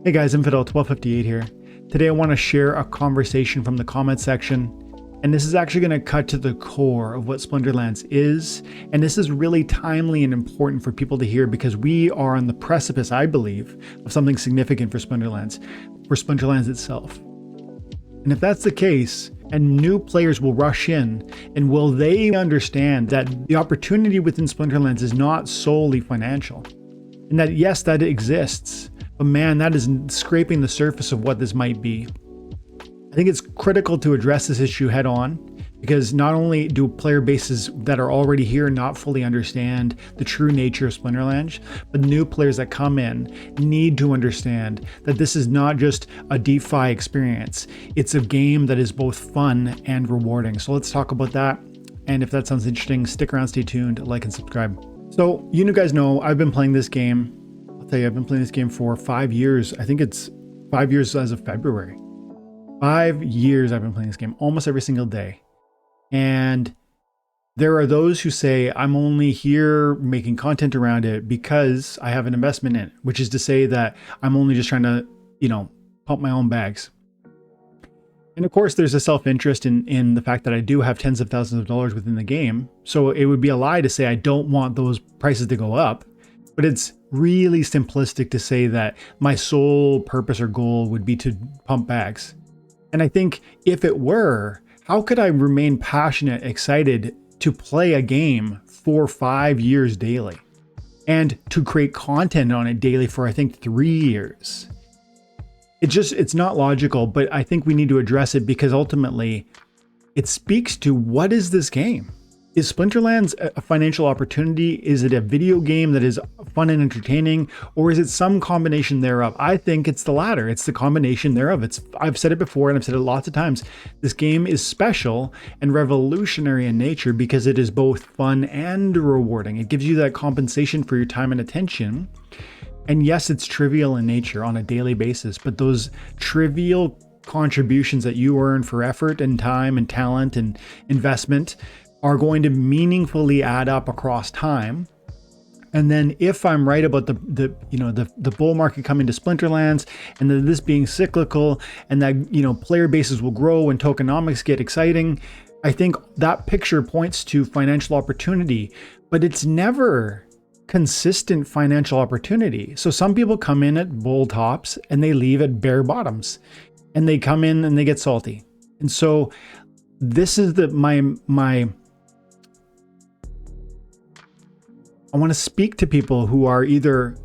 Hey guys, Infidel1258 here. Today I want to share a conversation from the comment section, and this is actually going to cut to the core of what Splinterlands is, and this is really timely and important for people to hear because we are on the precipice, I believe, of something significant for Splinterlands itself. And if that's the case, and new players will rush in, and will they understand that the opportunity within Splinterlands is not solely financial, and that yes, that exists, but man, that is scraping the surface of what this might be. I think it's critical to address this issue head on, because not only do player bases that are already here not fully understand the true nature of Splinterlands, but new players that come in need to understand that this is not just a DeFi experience. It's a game that is both fun and rewarding. So let's talk about that. And if that sounds interesting, stick around, stay tuned, like and subscribe. So you guys know I've been playing this game. I'll tell you, I've been playing this game for 5 years. I think it's 5 years as of February. 5 years I've been playing this game almost every single day. And there are those who say I'm only here making content around it because I have an investment in it, which is to say that I'm only just trying to, pump my own bags. And of course, there's a self-interest in the fact that I do have tens of thousands of dollars within the game. So it would be a lie to say I don't want those prices to go up. But it's really simplistic to say that my sole purpose or goal would be to pump bags. And I think if it were, how could I remain passionate, excited to play a game for 5 years daily and to create content on it daily for, I think, 3 years? It's not logical, but I think we need to address it because ultimately it speaks to what is this game? Is Splinterlands a financial opportunity? Is it a video game that is fun and entertaining? Or is it some combination thereof? I think it's the latter. It's the combination thereof. I've said it before and I've said it lots of times. This game is special and revolutionary in nature because it is both fun and rewarding. It gives you that compensation for your time and attention. And yes, it's trivial in nature on a daily basis, but those trivial contributions that you earn for effort and time and talent and investment are going to meaningfully add up across time. And then if I'm right about the bull market coming to Splinterlands and then this being cyclical and that, player bases will grow and tokenomics get exciting, I think that picture points to financial opportunity, but it's never consistent financial opportunity. So some people come in at bull tops and they leave at bare bottoms, and they come in and they get salty. And so this is I want to speak to people who either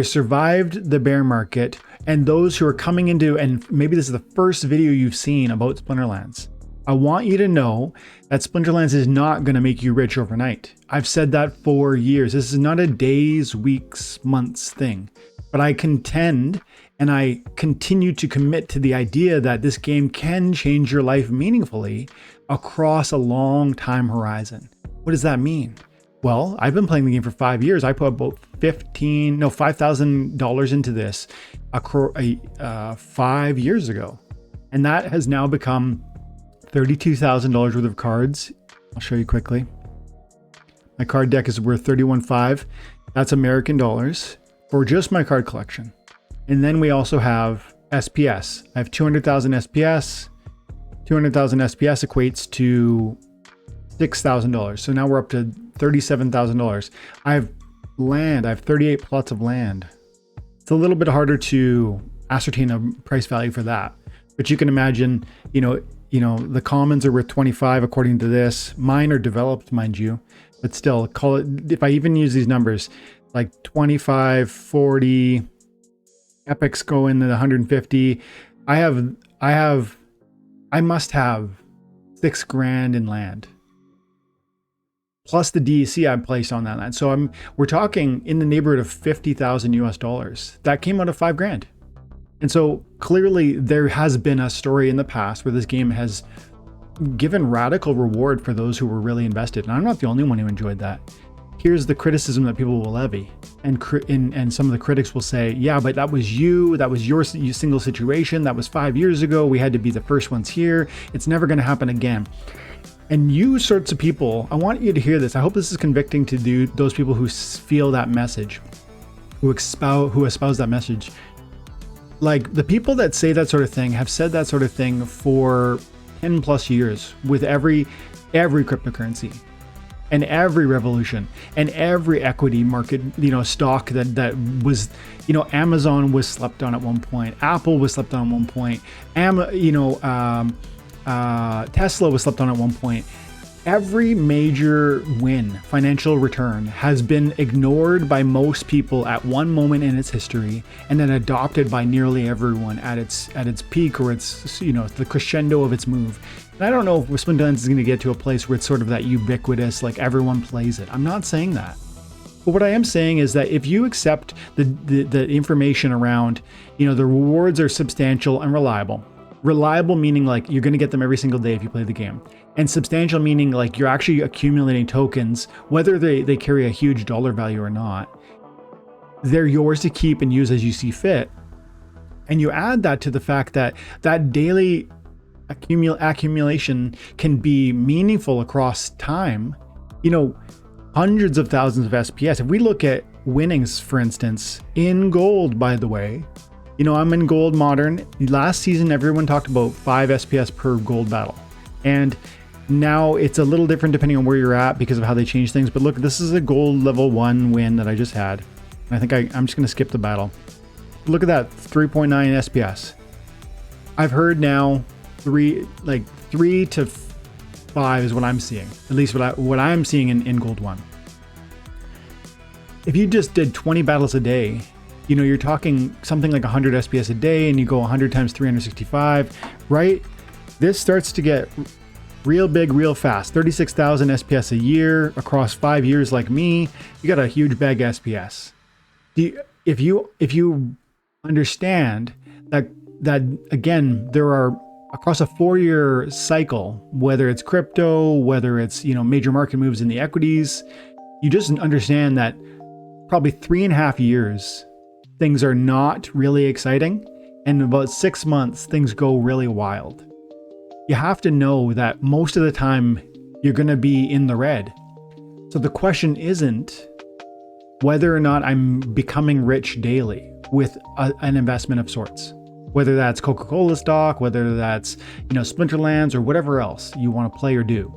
survived the bear market and those who are coming into, and maybe this is the first video you've seen about Splinterlands. I want you to know that Splinterlands is not going to make you rich overnight. I've said that for years. This is not a days, weeks, months thing. But I contend and I continue to commit to the idea that this game can change your life meaningfully across a long time horizon. What does that mean? Well, I've been playing the game for 5 years. I put about $5,000 into this 5 years ago. And that has now become $32,000 worth of cards. I'll show you quickly. My card deck is worth $31,500. That's American dollars for just my card collection. And then we also have SPS. I have 200,000 SPS. 200,000 SPS equates to $6,000. So now we're up to $37,000. I have land. I have 38 plots of land. It's a little bit harder to ascertain a price value for that, but you can imagine, the commons are worth 25 according to this. Mine are developed, mind you, but still, call it, if I even use these numbers, like 25, 40, epics go in at 150. I must have $6,000 in land, plus the DEC I placed on that land. So we're talking in the neighborhood of $50,000 US. That came out of $5,000. And so clearly there has been a story in the past where this game has given radical reward for those who were really invested. And I'm not the only one who enjoyed that. Here's the criticism that people will levy. And some of the critics will say, yeah, but that was your single situation. That was 5 years ago. We had to be the first ones here. It's never going to happen again. And you sorts of people, I want you to hear this. I hope this is convicting to those people who feel that message, who espouse that message. Like the people that say that sort of thing have said that sort of thing for 10 plus years with every cryptocurrency and every revolution and every equity market, stock that was, Amazon was slept on at one point, Apple was slept on at one point, Tesla was slept on at one point. Every major financial return has been ignored by most people at one moment in its history, and then adopted by nearly everyone at its peak, or its the crescendo of its move. And I don't know if Splinterlands is going to get to a place where it's sort of that ubiquitous, like everyone plays it. I'm not saying that. But what I am saying is that if you accept the information around, the rewards are substantial and reliable. Reliable meaning like you're going to get them every single day if you play the game. And substantial meaning like you're actually accumulating tokens, whether they carry a huge dollar value or not. They're yours to keep and use as you see fit. And you add that to the fact that daily accumulation can be meaningful across time. Hundreds of thousands of SPS. If we look at winnings, for instance, in gold, by the way, I'm in gold modern. Last season, everyone talked about 5 SPS per gold battle. And now it's a little different depending on where you're at because of how they change things. But look, this is a gold level 1 win that I just had. And I think I'm just going to skip the battle. Look at that, 3.9 SPS. I've heard now 3 to 5 is what I'm seeing. At least what I'm seeing in gold 1. If you just did 20 battles a day, you're talking something like 100 SPS a day, and you go 100 times 365, right? This starts to get real big, real fast. 36,000 SPS a year across 5 years like me. You got a huge bag of SPS. If you understand that again, there are across a 4-year cycle, whether it's crypto, whether it's, major market moves in the equities, you just understand that probably 3.5 years, things are not really exciting. And in about 6 months, things go really wild. You have to know that most of the time you're going to be in the red. So the question isn't whether or not I'm becoming rich daily with an investment of sorts, whether that's Coca-Cola stock, whether that's, Splinterlands or whatever else you want to play or do.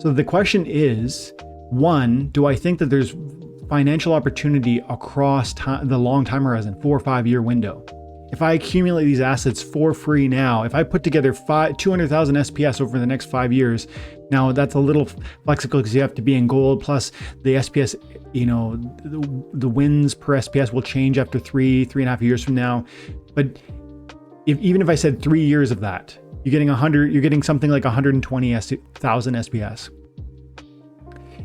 So the question is, 1, do I think that there's financial opportunity across the long time horizon, 4 or 5 year window? If I accumulate these assets for free now, if I put together 200,000 SPS over the next 5 years, now that's a little flexible because you have to be in gold, plus the SPS, the wins per SPS will change after 3.5 years from now. But even if I said 3 years of that, you're getting something like 120,000 SPS.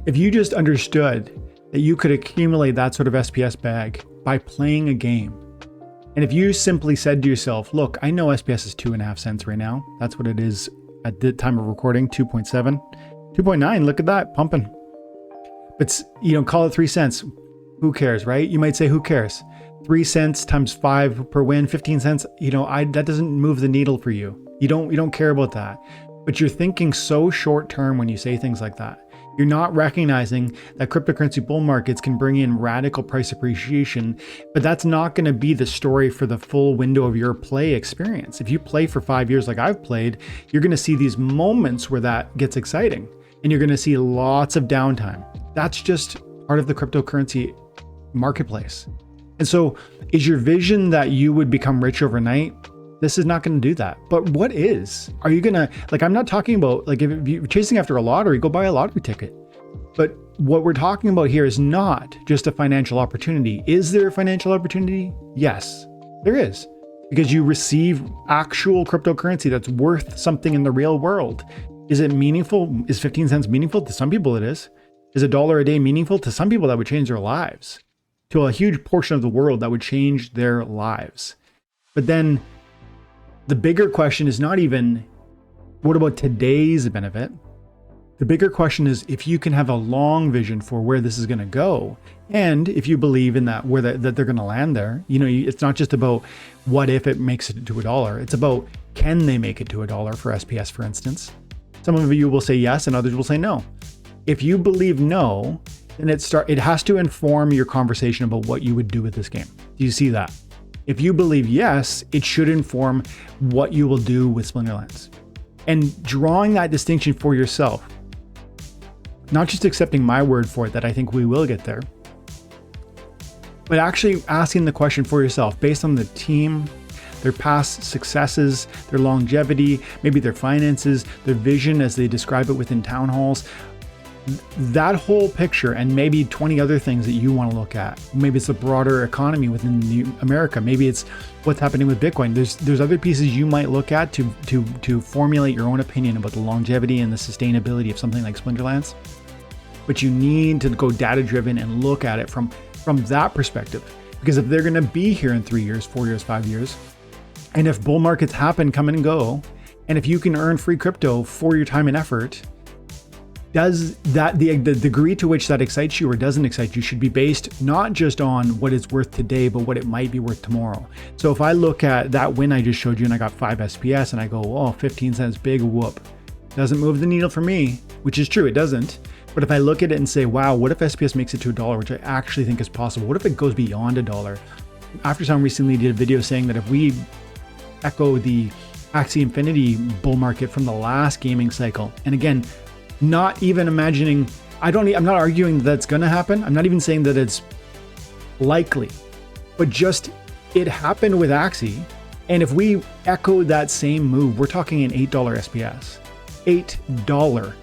If you just understood that you could accumulate that sort of SPS bag by playing a game, and if you simply said to yourself, look, I know SPS is 2.5 cents right now. That's what it is at the time of recording, 2.7, 2.9, look at that, pumping. But, call it 3 cents. Who cares, right? You might say, who cares? 3 cents times 5 per win, 15 cents, that doesn't move the needle for you. You don't care about that. But you're thinking so short term when you say things like that. You're not recognizing that cryptocurrency bull markets can bring in radical price appreciation, but that's not going to be the story for the full window of your play experience. If you play for 5 years like I've played, you're going to see these moments where that gets exciting, and you're going to see lots of downtime. That's just part of the cryptocurrency marketplace. And so is your vision that you would become rich overnight? This is not going to do that. But what is? Are you going to, I'm not talking about, if you're chasing after a lottery, go buy a lottery ticket. But what we're talking about here is not just a financial opportunity. Is there a financial opportunity? Yes, there is. Because you receive actual cryptocurrency that's worth something in the real world. Is it meaningful? Is 15 cents meaningful? To some people it is. Is $1 a day meaningful? To some people that would change their lives. To a huge portion of the world that would change their lives. But then the bigger question is not even, what about today's benefit? The bigger question is if you can have a long vision for where this is going to go, and if you believe in that, that they're going to land there. It's not just about what if it makes it to $1. It's about, can they make it to $1 for SPS, for instance? Some of you will say yes, and others will say no. If you believe no, then it has to inform your conversation about what you would do with this game. Do you see that? If you believe yes, it should inform what you will do with Splinterlands. And drawing that distinction for yourself, not just accepting my word for it that I think we will get there, but actually asking the question for yourself based on the team, their past successes, their longevity, maybe their finances, their vision as they describe it within town halls. That whole picture, and maybe 20 other things that you want to look at. Maybe it's the broader economy within America. Maybe it's what's happening with Bitcoin. There's other pieces you might look at to formulate your own opinion about the longevity and the sustainability of something like Splinterlands. But you need to go data driven and look at it from that perspective. Because if they're going to be here in 3 years, 4 years, 5 years, and if bull markets happen, come and go, and if you can earn free crypto for your time and effort, does that the degree to which that excites you or doesn't excite you should be based not just on what it's worth today, but what it might be worth tomorrow. So if I look at that win I just showed you and I got 5 SPS and I go, oh, 15 cents, big whoop. Doesn't move the needle for me, which is true, it doesn't. But if I look at it and say, wow, what if SPS makes it to $1, which I actually think is possible? What if it goes beyond $1? After Sound recently did a video saying that if we echo the Axie Infinity bull market from the last gaming cycle, and again, not even imagining, I'm not arguing that's going to happen. I'm not even saying that it's likely, but just it happened with Axie. And if we echo that same move, we're talking an $8 SPS, $8.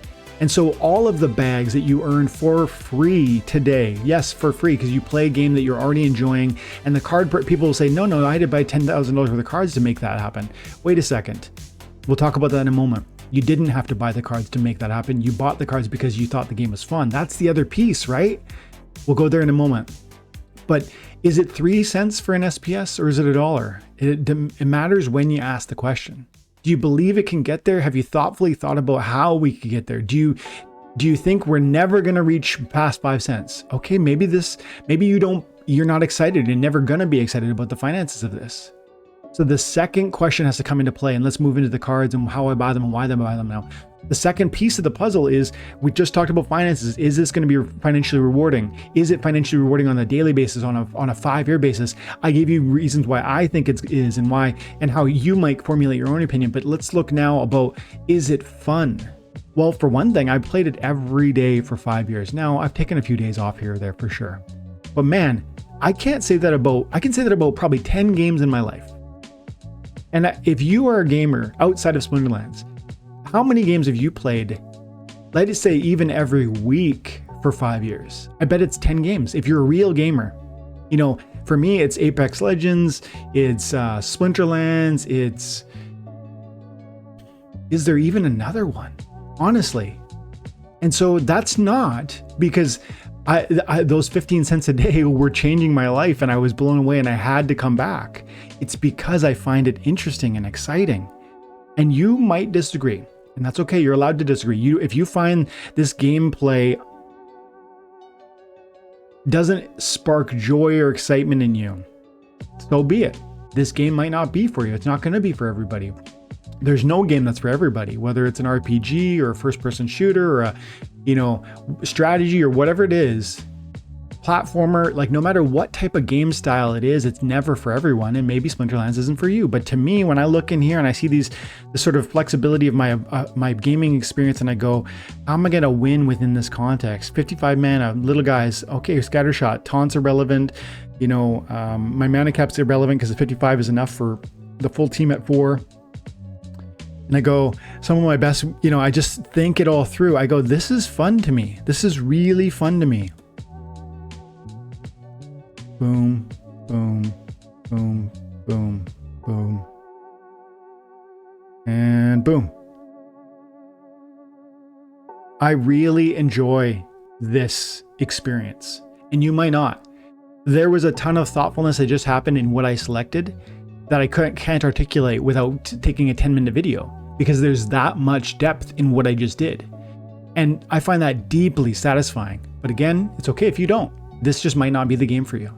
And so all of the bags that you earn for free today, yes, for free, because you play a game that you're already enjoying, and the card people will say, no, I had to buy $10,000 worth of cards to make that happen. Wait a second. We'll talk about that in a moment. You didn't have to buy the cards to make that happen. You bought the cards because you thought the game was fun. That's the other piece, right? We'll go there in a moment. But is it 3 cents for an SPS or is it $1? It matters when you ask the question. Do you believe it can get there? Have you thoughtfully thought about how we could get there? Do you think we're never going to reach past 5 cents? Okay, maybe you're not excited and never going to be excited about the finances of this. So the second question has to come into play, and let's move into the cards and how I buy them and why I buy them now. The second piece of the puzzle is, we just talked about finances. Is this going to be financially rewarding? Is it financially rewarding on a daily basis, on a 5-year basis? I gave you reasons why I think it is and why, and how you might formulate your own opinion. But let's look now about, is it fun? Well, for one thing, I played it every day for 5 years. Now I've taken a few days off here or there for sure. But man, I can say that about probably 10 games in my life. And if you are a gamer outside of Splinterlands, how many games have you played, let us say even every week for 5 years? I bet it's 10 games. If you're a real gamer, for me, it's Apex Legends, it's Splinterlands, is there even another one? Honestly. And so that's not because those 15 cents a day were changing my life and I was blown away and I had to come back. It's because I find it interesting and exciting. And you might disagree, and that's okay. You're allowed to disagree. If you find this gameplay doesn't spark joy or excitement in you, so be it. This game might not be for you. It's not going to be for everybody. There's no game that's for everybody, whether it's an RPG or a first-person shooter or a, strategy or whatever it is, platformer, like no matter what type of game style it is, it's never for everyone. And maybe Splinterlands isn't for you. But to me, when I look in here and I see the sort of flexibility of my gaming experience, and I go, how am I going to win within this context? 55 mana, little guys. Okay, scattershot, taunts are relevant. My mana cap's irrelevant because the 55 is enough for the full team at 4. And I go, some of my best, I just think it all through. I go, this is fun to me. This is really fun to me. Boom, boom, boom, boom, boom. And boom. I really enjoy this experience. And you might not. There was a ton of thoughtfulness that just happened in what I selected that I can't articulate without taking a 10-minute video, because there's that much depth in what I just did. And I find that deeply satisfying. But again, it's okay if you don't. This just might not be the game for you.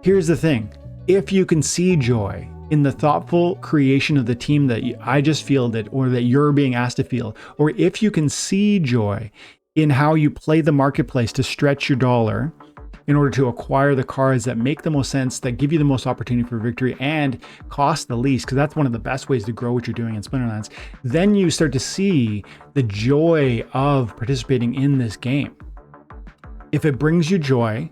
Here's the thing. If you can see joy in the thoughtful creation of the team that I just fielded or that you're being asked to field, or if you can see joy in how you play the marketplace to stretch your dollar, in order to acquire the cards that make the most sense, that give you the most opportunity for victory and cost the least, because that's one of the best ways to grow what you're doing in Splinterlands, then you start to see the joy of participating in this game. If it brings you joy,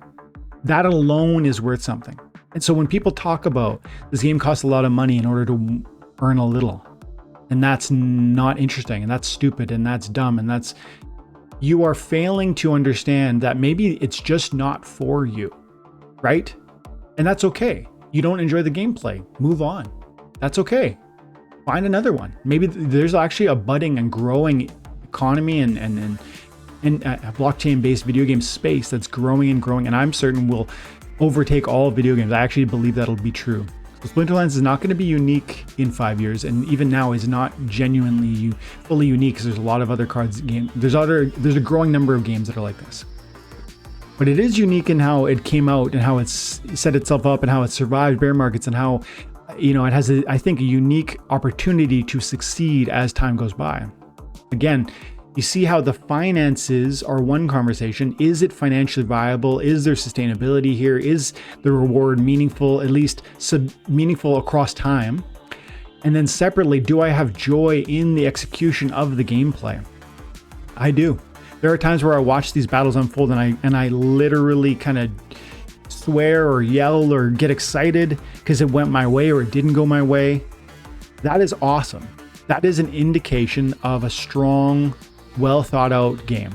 that alone is worth something. And so when people talk about this game costs a lot of money in order to earn a little, and that's not interesting, and that's stupid, and that's dumb, and that's, you are failing to understand that maybe it's just not for you, right? And that's okay. You don't enjoy the gameplay, move on. That's okay. Find another one. Maybe there's actually a budding and growing economy and a blockchain-based video game space that's growing and growing, and I'm certain will overtake all video games. I actually believe that'll be true. So Splinterlands is not going to be unique in 5 years, and even now is not genuinely fully unique, because there's a lot of other cards game. There's a growing number of games that are like this. But it is unique in how it came out and how it's set itself up and how it survived bear markets and how, it has, I think, a unique opportunity to succeed as time goes by. Again, you see how the finances are one conversation. Is it financially viable? Is there sustainability here? Is the reward meaningful, at least meaningful across time? And then separately, do I have joy in the execution of the gameplay? I do. There are times where I watch these battles unfold and I literally kind of swear or yell or get excited because it went my way or it didn't go my way. That is awesome. That is an indication of a strong, well thought out game.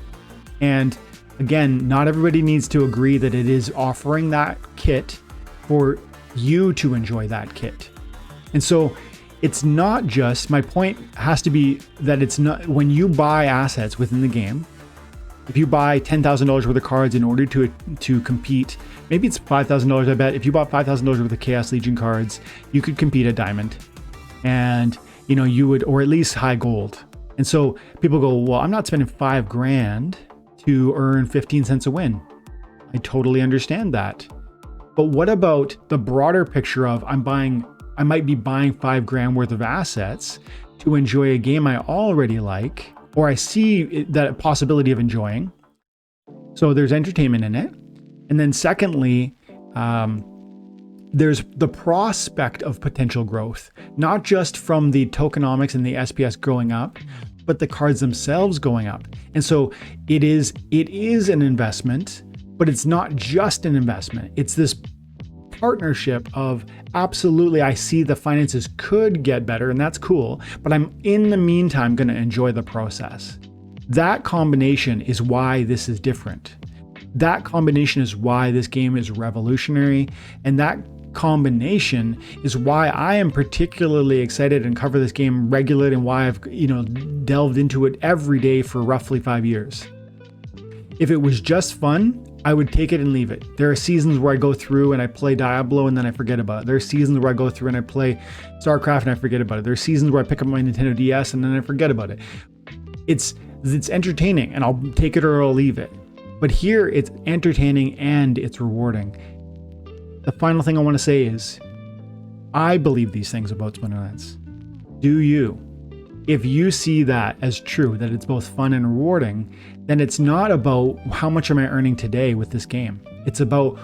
And again, not everybody needs to agree that it is offering that kit for you to enjoy that kit. And so it's not just, my point has to be that it's not, when you buy assets within the game, if you buy $10,000 worth of cards in order to compete, maybe it's $5,000, I bet. If you bought $5,000 worth of Chaos Legion cards, you could compete at Diamond. And you would, or at least high gold. And so people go, well, I'm not spending $5,000 to earn 15 cents a win. I totally understand that. But what about the broader picture of I might be buying $5,000 worth of assets to enjoy a game I already like, or I see that possibility of enjoying. So there's entertainment in it. And then secondly, there's the prospect of potential growth, not just from the tokenomics and the SPS growing up, but the cards themselves going up. And so it is an investment, but it's not just an investment. It's this partnership of absolutely, I see the finances could get better and that's cool, but I'm in the meantime going to enjoy the process. That combination is why this is different. That combination is why this game is revolutionary, and that combination is why I am particularly excited and cover this game regularly, and why I've delved into it every day for roughly 5 years. If it was just fun, I would take it and leave it. There are seasons where I go through and I play Diablo and then I forget about it. There are seasons where I go through and I play StarCraft and I forget about it. There are seasons where I pick up my Nintendo DS and then I forget about it. It's entertaining and I'll take it or I'll leave it. But here it's entertaining and it's rewarding. The final thing I want to say is, I believe these things about Splinterlands. Do you? If you see that as true, that it's both fun and rewarding, then it's not about how much am I earning today with this game. It's about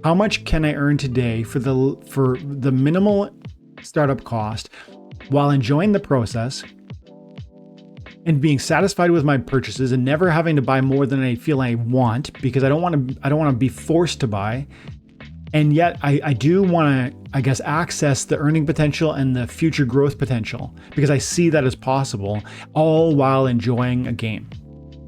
how much can I earn today for the minimal startup cost while enjoying the process and being satisfied with my purchases and never having to buy more than I feel I want, because I don't want to be forced to buy. And yet I do want to, I guess, access the earning potential and the future growth potential, because I see that as possible, all while enjoying a game.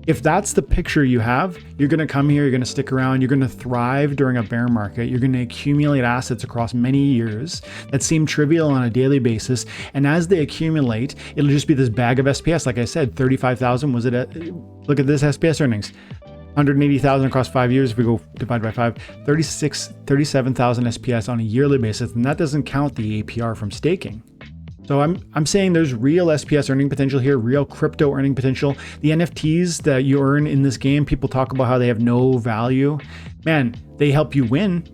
If that's the picture you have, you're going to come here, you're going to stick around, you're going to thrive during a bear market, you're going to accumulate assets across many years that seem trivial on a daily basis. And as they accumulate, it'll just be this bag of SPS. Like I said, 35,000, was it? Look at this SPS earnings. 180,000 across 5 years. If we go divide by 5, 37,000 SPS on a yearly basis. And that doesn't count the APR from staking. So I'm saying there's real SPS earning potential here, real crypto earning potential. The NFTs that you earn in this game, people talk about how they have no value. Man, they help you win.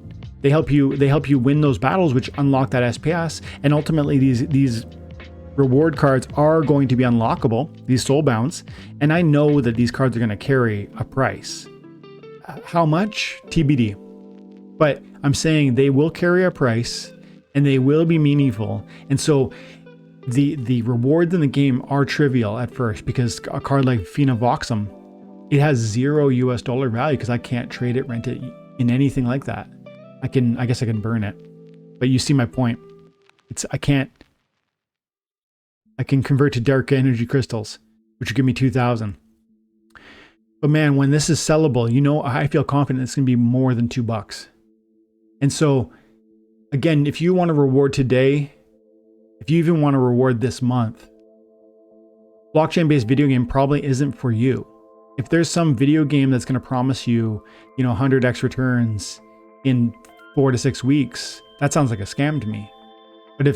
They help you win those battles, which unlock that SPS. And ultimately these reward cards are going to be unlockable, these soulbounds. And I know that these cards are going to carry a price. How much? TBD. But I'm saying they will carry a price and they will be meaningful. And so the rewards in the game are trivial at first, because a card like Fina Voxum, it has $0 US value because I can't trade it, rent it in anything like that. I guess I can burn it. But you see my point. I can convert to dark energy crystals, which would give me 2,000. But man, when this is sellable, you know, I feel confident it's going to be more than $2. And so again, if you want to reward today, if you even want to reward this month, blockchain-based video game probably isn't for you. If there's some video game that's going to promise you, 100x returns in 4 to 6 weeks, that sounds like a scam to me. But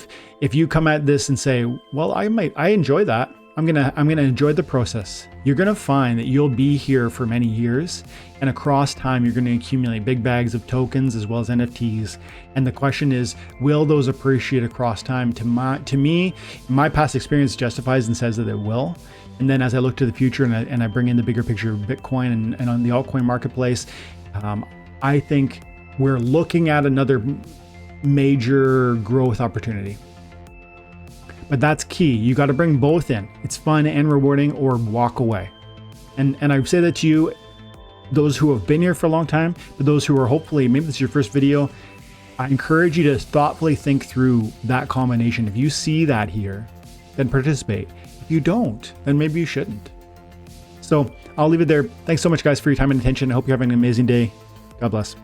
if you come at this and say, well, I enjoy that. I'm gonna enjoy the process. You're gonna find that you'll be here for many years, and across time you're gonna accumulate big bags of tokens as well as NFTs. And the question is, will those appreciate across time? To me, my past experience justifies and says that it will. And then as I look to the future and I bring in the bigger picture of Bitcoin and on the altcoin marketplace, I think we're looking at another major growth opportunity. But that's key. You got to bring both in. It's fun and rewarding, or walk away. And I say that to you, those who have been here for a long time, but those who are hopefully, maybe this is your first video, I encourage you to thoughtfully think through that combination. If you see that here, then participate. If you don't, then maybe you shouldn't. So I'll leave it there. Thanks so much, guys, for your time and attention. I hope you're having an amazing day. God bless.